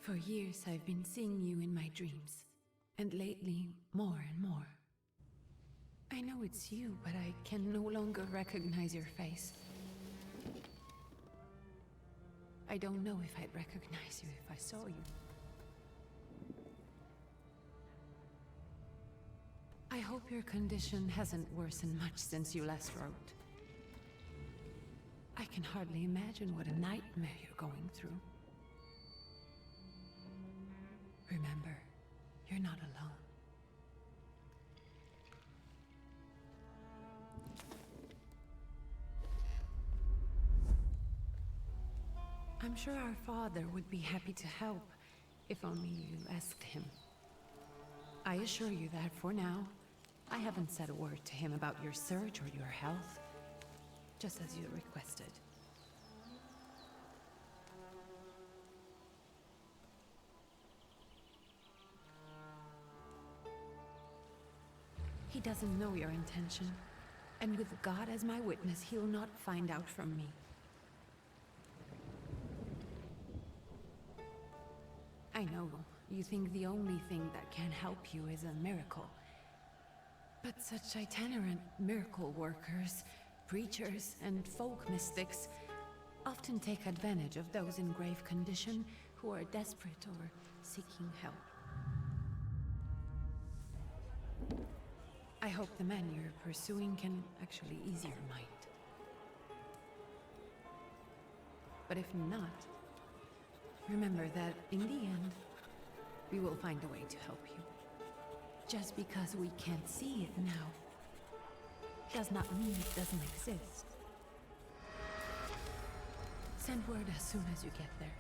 For years I've been seeing you in my dreams, and lately, more and more. I know it's you, but I can no longer recognize your face. I don't know if I'd recognize you if I saw you. I hope your condition hasn't worsened much since you last wrote. I can hardly imagine what a nightmare you're going through. Remember, you're not alone. I'm sure our father would be happy to help, if only you asked him. I assure you that for now, I haven't said a word to him about your search or your health, just as you requested. He doesn't know your intention, and with God as my witness, he'll not find out from me. I know, you think the only thing that can help you is a miracle. But such itinerant miracle workers, preachers, and folk mystics often take advantage of those in grave condition who are desperate or seeking help. I hope the man you're pursuing can actually ease your mind. But if not, remember that in the end, we will find a way to help you. Just because we can't see it now, does not mean it doesn't exist. Send word as soon as you get there.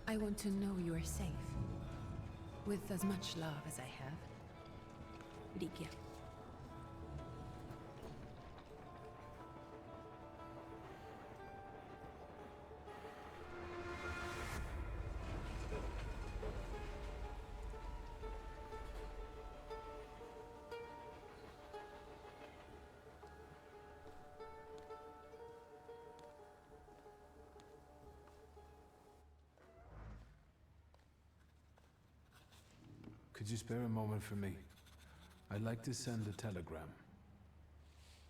I want to know you are safe. With as much love as I have. Ligia. Could you spare a moment for me? I'd like to send a telegram.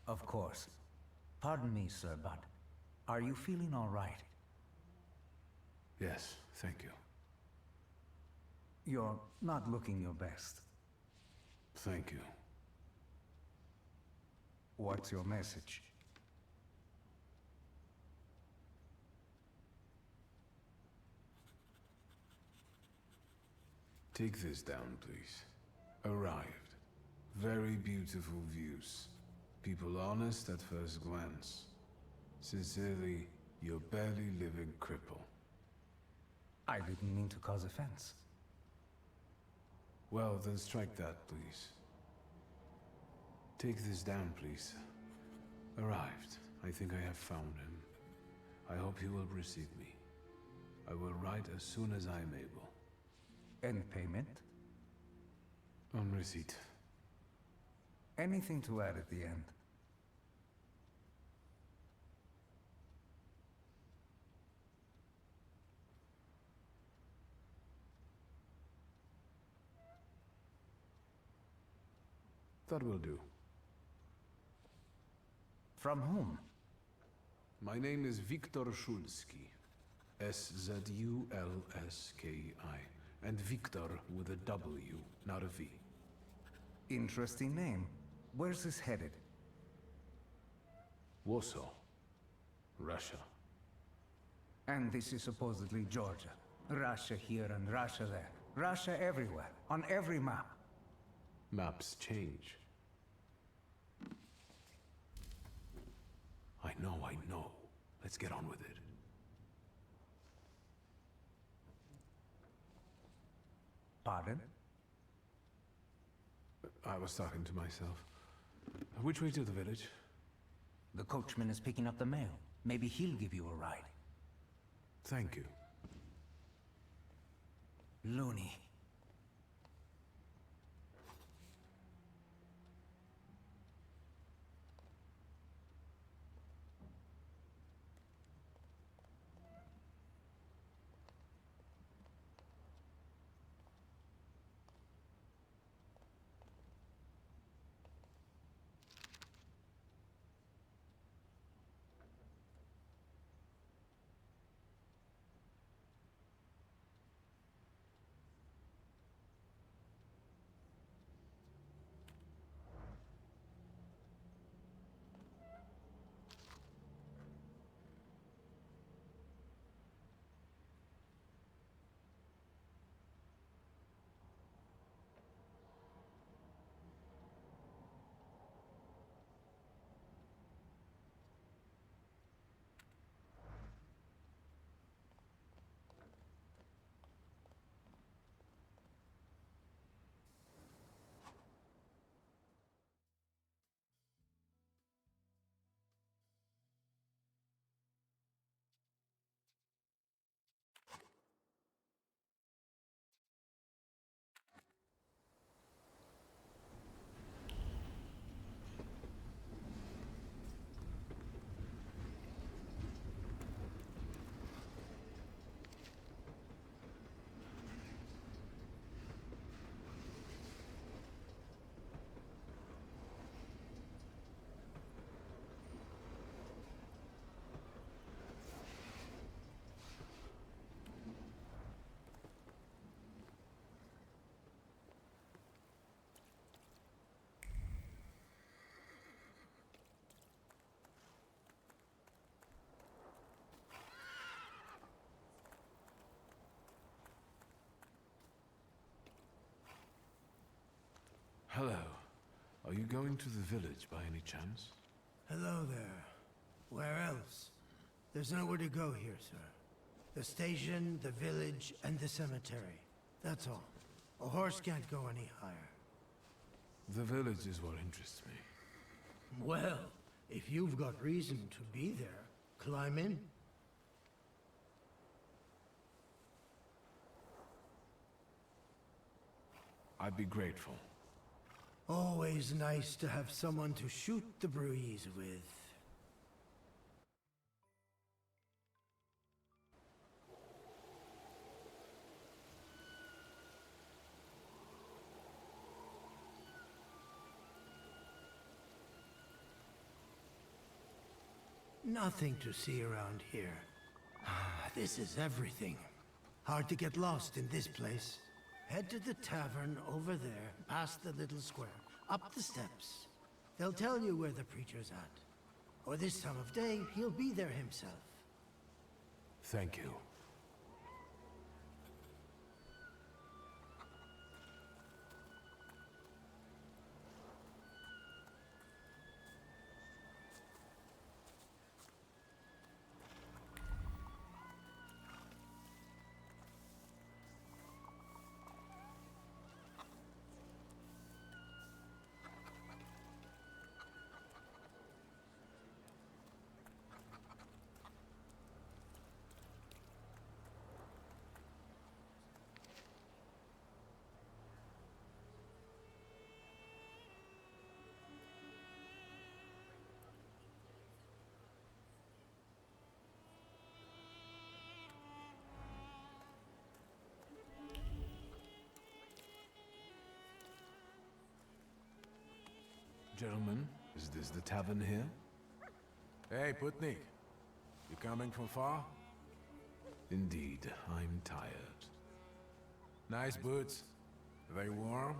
Of course. Pardon me, sir, but are you feeling all right? Yes, thank you. You're not looking your best. Thank you. What's your message? Take this down, please. Arrived. Very beautiful views. People honest at first glance. Sincerely, your barely living cripple. I didn't mean to cause offense. Well, then strike that, please. Take this down, please. Arrived. I think I have found him. I hope he will receive me. I will write as soon as I am able. And payment? On receipt. Anything to add at the end? That will do. From whom? My name is Viktor Szulski. S-Z-U-L-S-K-I. And Victor with a W, not a V. Interesting name. Where's this headed? Warsaw. Russia. And this is supposedly Georgia. Russia here and Russia there. Russia everywhere, on every map. Maps change. I know. Let's get on with it. Pardon? I was talking to myself. Which way to the village? The coachman is picking up the mail. Maybe he'll give you a ride. Thank you. Loony. Hello. Are you going to the village by any chance? Hello there. Where else? There's nowhere to go here, sir. The station, the village, and the cemetery. That's all. A horse can't go any higher. The village is what interests me. Well, if you've got reason to be there, climb in. I'd be grateful. Always nice to have someone to shoot the breeze with. Nothing to see around here. This is everything. Hard to get lost in this place. Head to the tavern over there, past the little square, up the steps. They'll tell you where the preacher's at. Or this time of day, he'll be there himself. Thank you. Gentlemen, is this the tavern here? Hey, Putnik. You coming from far? Indeed, I'm tired. Nice boots. Are they warm?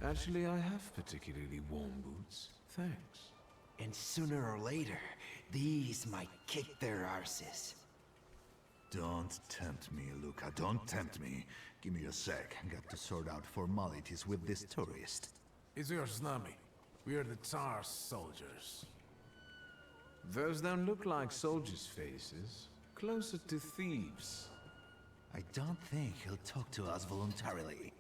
Actually, I have particularly warm boots. Thanks. And sooner or later, these might kick their arses. Don't tempt me, Luca. Don't tempt me. Give me a sec. Got to sort out formalities with this tourist. It's your snummy. We're the Tsar's soldiers. Those don't look like soldiers' faces. Closer to thieves. I don't think he'll talk to us voluntarily.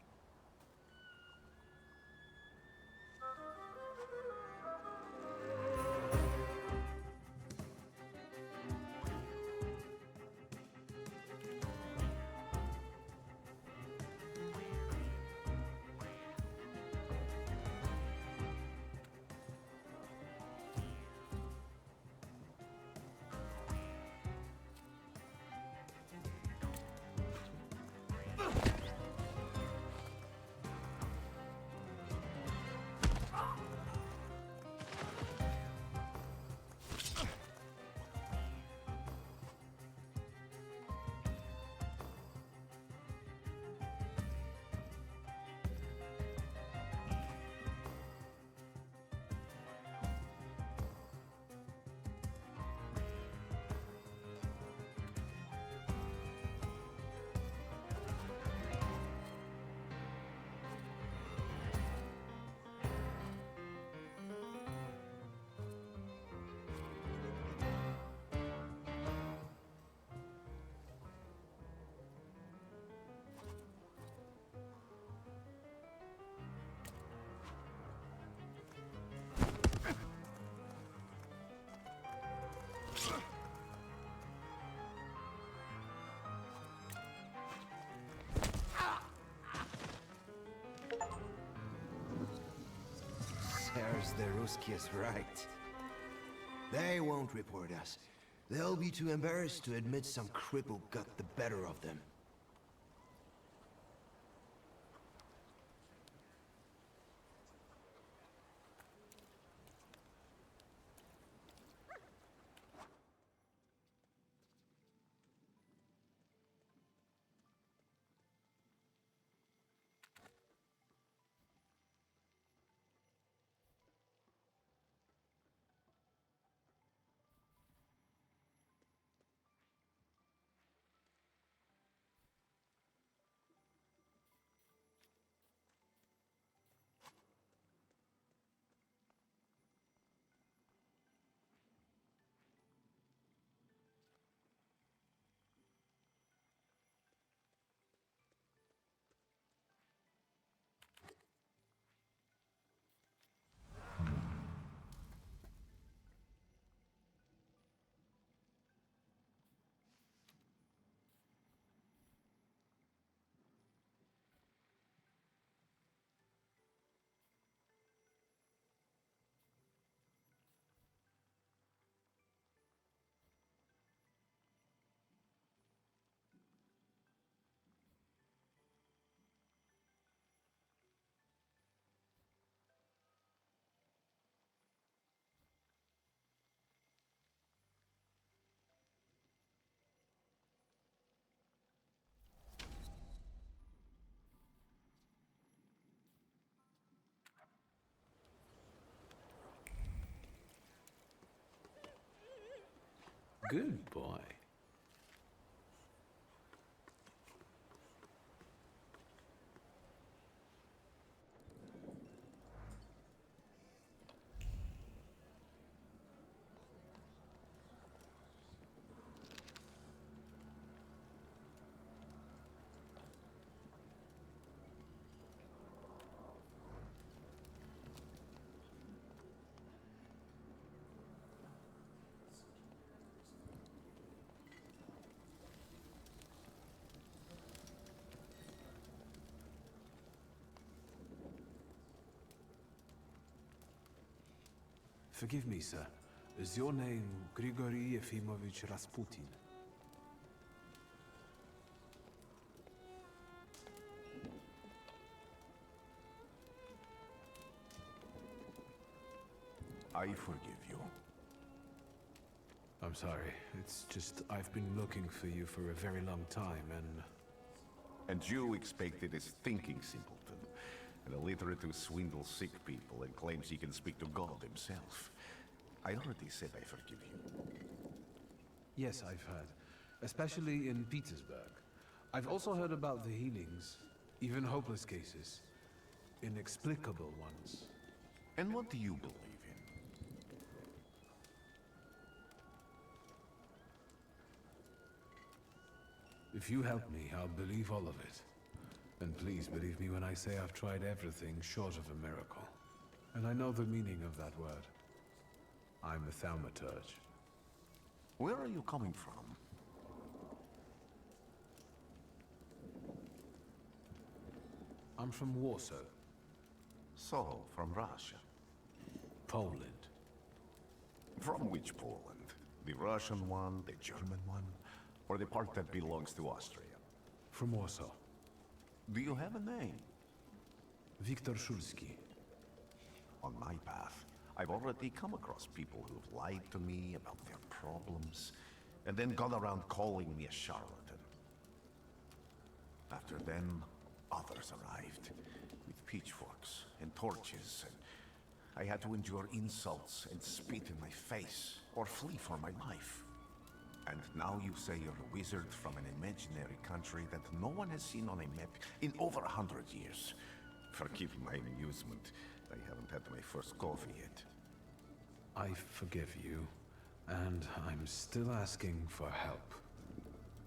There's the Ruskies right. They won't report us. They'll be too embarrassed to admit some cripple got the better of them. Good boy. Forgive me, sir. Is your name Grigory Yefimovich Rasputin? I forgive you. I'm sorry. It's just I've been looking for you for a very long time, and... And you expected his thinking simpleton, an illiterate who swindles sick people and claims he can speak to God himself. I already said I forgive you. Yes, I've heard. Especially in Petersburg. I've also heard about the healings, even hopeless cases. Inexplicable ones. And what do you believe in? If you help me, I'll believe all of it. And please believe me when I say I've tried everything short of a miracle. And I know the meaning of that word. I'm a Thaumaturge. Where are you coming from? I'm from Warsaw, So, from Russia. Poland. From which Poland? The Russian one, the German one, or the part that belongs to Austria? From Warsaw. Do you have a name? Viktor Szulski. On my path, I've already come across people who've lied to me about their problems, and then gone around calling me a charlatan. After them, others arrived, with pitchforks and torches, and I had to endure insults and spit in my face, or flee for my life. And now you say you're a wizard from an imaginary country that no one has seen on a map in over 100 years. Forgive my amusement. I haven't had my first coffee yet. I forgive you, and I'm still asking for help.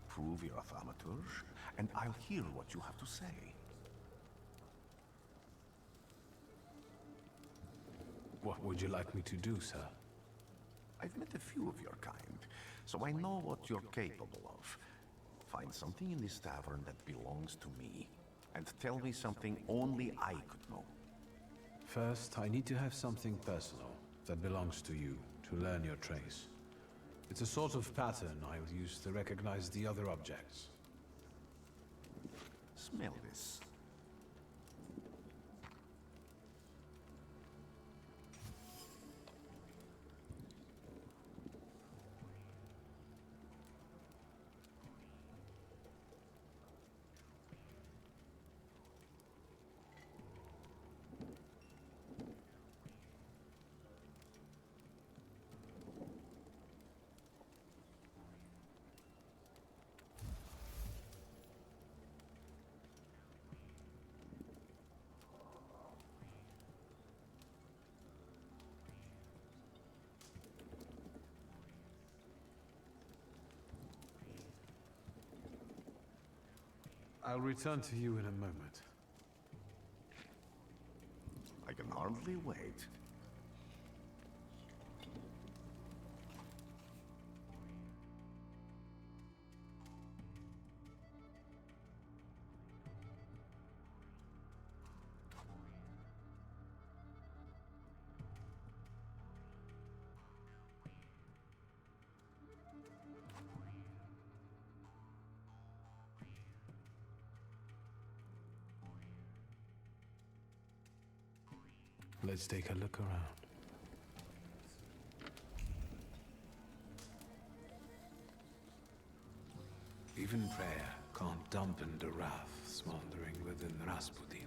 Prove you're a Thaumaturge, and I'll hear what you have to say. What would you like me to do, sir? I've met a few of your kind, so I know what you're capable of. Find something in this tavern that belongs to me, and tell me something only I could know. First, I need to have something personal that belongs to you to learn your trace. It's a sort of pattern I'll use to recognize the other objects. Smell this. I'll return to you in a moment. I can hardly wait. Let's take a look around. Even prayer can't dampen the wrath smoldering within Rasputin.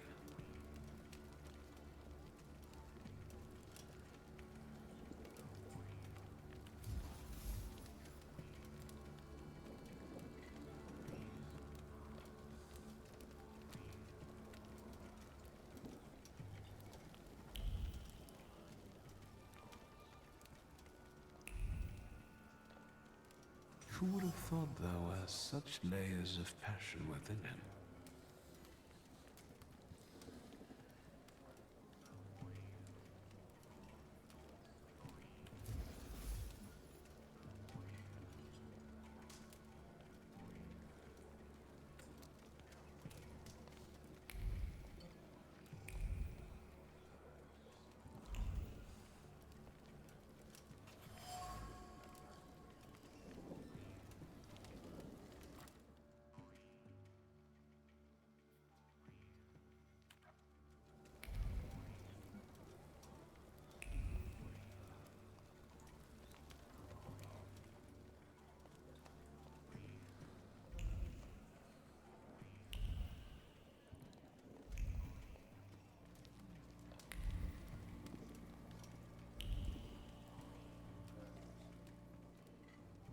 Who would have thought there were such layers of passion within him?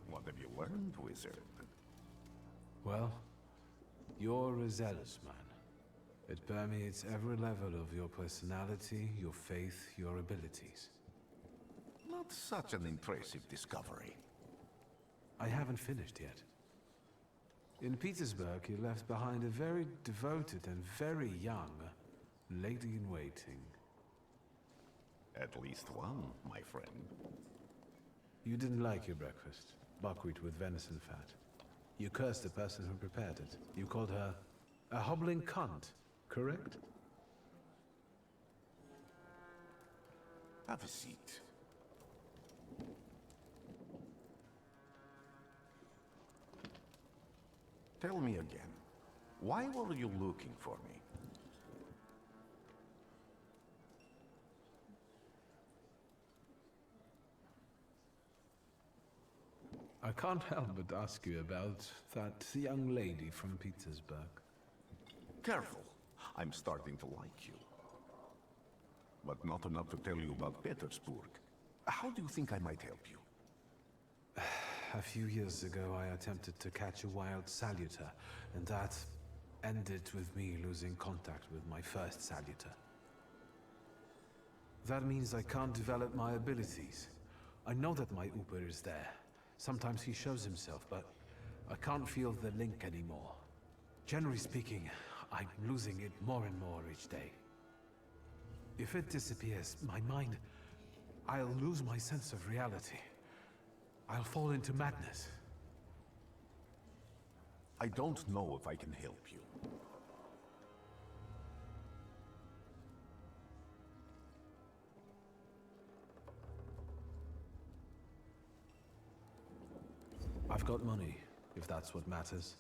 What have you learned, wizard? Well, you're a zealous man. It permeates every level of your personality, your faith, your abilities. Not such an impressive discovery. I haven't finished yet. In Petersburg, you left behind a very devoted and very young lady-in-waiting. At least one, my friend. You didn't like your breakfast. Buckwheat with venison fat. You cursed the person who prepared it. You called her a hobbling cunt, correct? Have a seat. Tell me again, why were you looking for me? I can't help but ask you about that young lady from Petersburg. Careful, I'm starting to like you. But not enough to tell you about Petersburg. How do you think I might help you? A few years ago, I attempted to catch a wild saluter, and that ended with me losing contact with my first saluter. That means I can't develop my abilities. I know that my Uber is there. Sometimes he shows himself, but I can't feel the link anymore. Generally speaking, I'm losing it more and more each day. If it disappears, my mind... I'll lose my sense of reality. I'll fall into madness. I don't know if I can help you. I've got money, if that's what matters.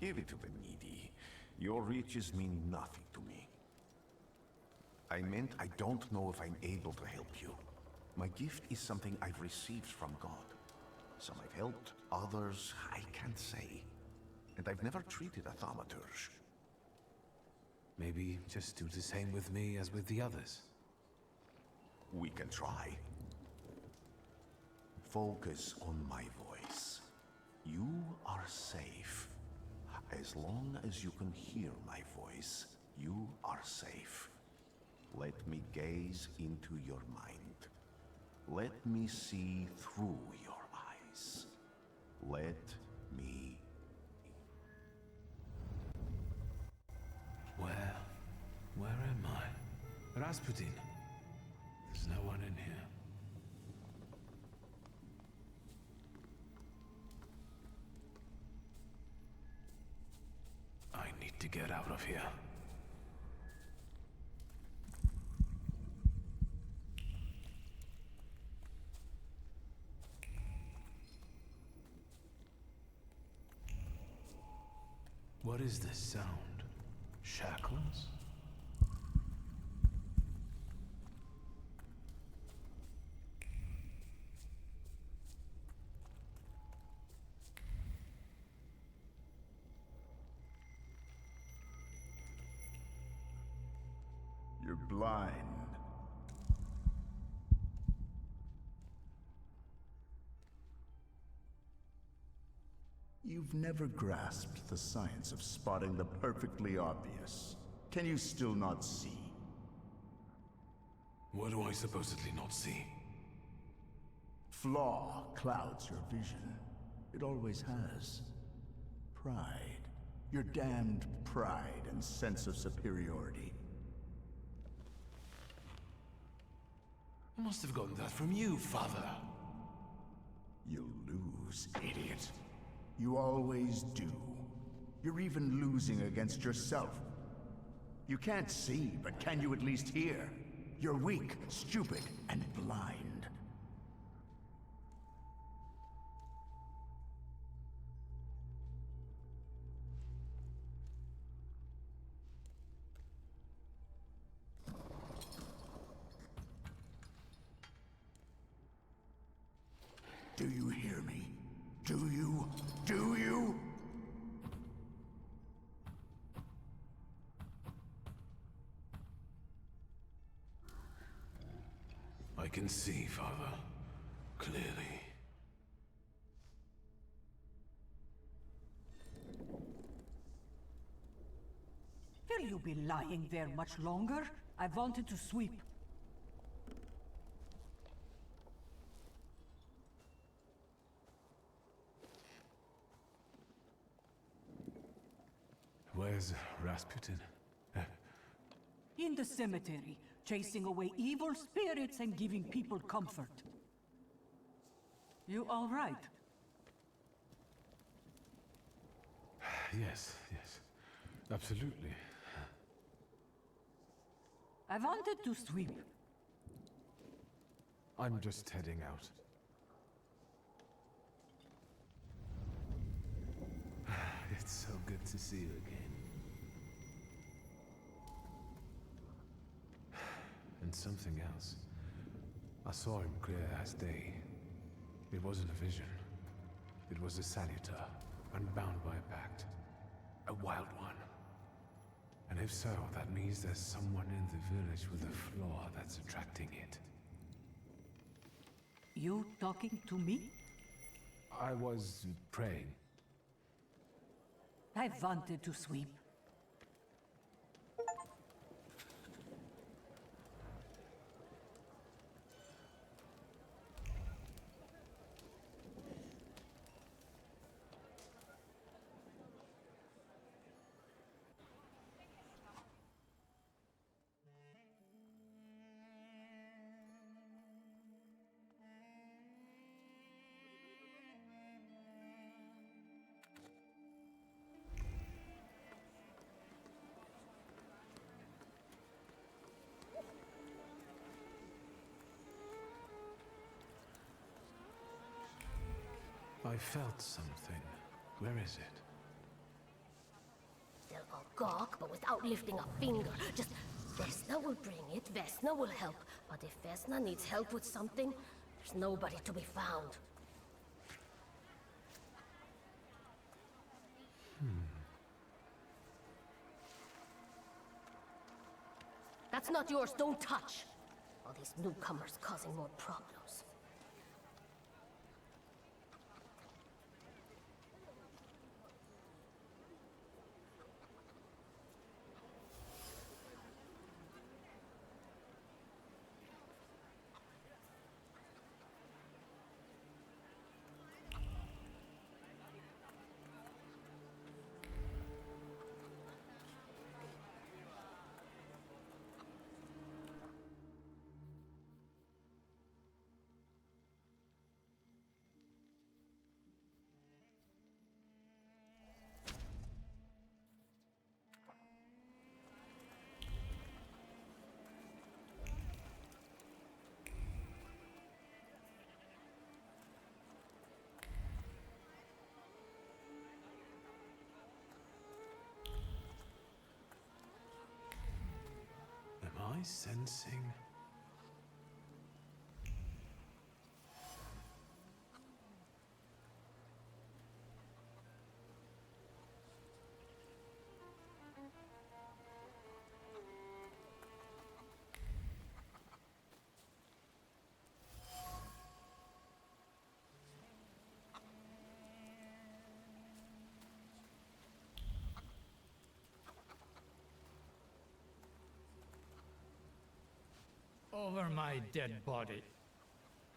Give it to the needy. Your riches mean nothing to me. I meant I don't know if I'm able to help you. My gift is something I've received from God. Some I've helped, others I can't say. And I've never treated a Thaumaturge. Maybe just do the same with me as with the others. We can try. Focus on my voice. You are safe. As long as you can hear my voice, you are safe. Let me gaze into your mind. Let me see through your eyes. Let me... Where am I? Rasputin. There's no one in here. I need to get out of here. What is this sound? Shackles? You're blind. You've never grasped the science of spotting the perfectly obvious. Can you still not see? What do I supposedly not see? Flaw clouds your vision. It always has. Pride. Your damned pride and sense of superiority. I must have gotten that from you, Father. You'll lose, idiot. You always do. You're even losing against yourself. You can't see, but can you at least hear? You're weak, stupid, and blind. Do you hear me? Do you? Do you? I can see, Father. Clearly. Will you be lying there much longer? I wanted to sweep. Where's Rasputin? In the cemetery, chasing away evil spirits and giving people comfort. You all right? Yes, absolutely. I wanted to sweep. I'm just heading out. It's so good to see you again. And something else. I saw him clear as day. It wasn't a vision. It was a salutar, unbound by a pact. A wild one. And if so, that means there's someone in the village with a flaw that's attracting it. You talking to me? I was praying. I wanted to sweep. I felt something. Where is it? They'll all gawk, but without lifting a finger. Just, Vesna will bring it, Vesna will help. But if Vesna needs help with something, there's nobody to be found. That's not yours, don't touch! All these newcomers causing more problems. Am I sensing? Over my dead body.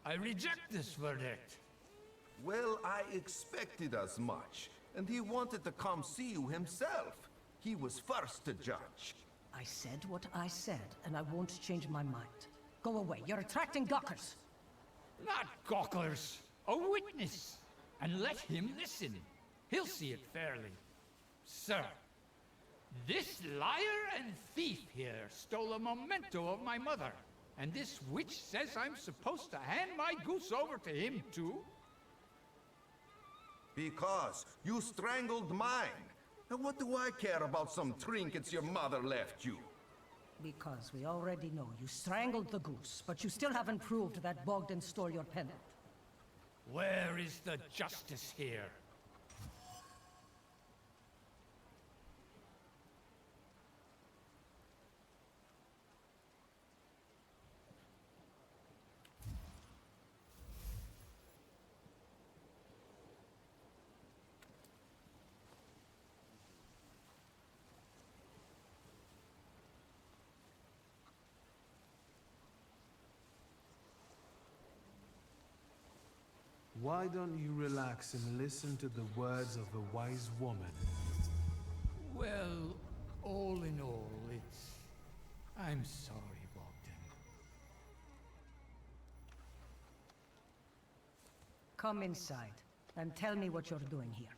I reject this verdict. Well, I expected as much. And he wanted to come see you himself. He was first to judge. I said what I said, and I won't change my mind. Go away, you're attracting gawkers! Not gawkers, a witness! And let him listen. He'll see it fairly. Sir, this liar and thief here stole a memento of my mother. And this witch says I'm supposed to hand my goose over to him too? Because you strangled mine. And what do I care about some trinkets your mother left you? Because we already know you strangled the goose, but you still haven't proved that Bogdan stole your pendant. Where is the justice here? Why don't you relax and listen to the words of the wise woman? Well, all in all, I'm sorry, Bogdan. Come inside, and tell me what you're doing here.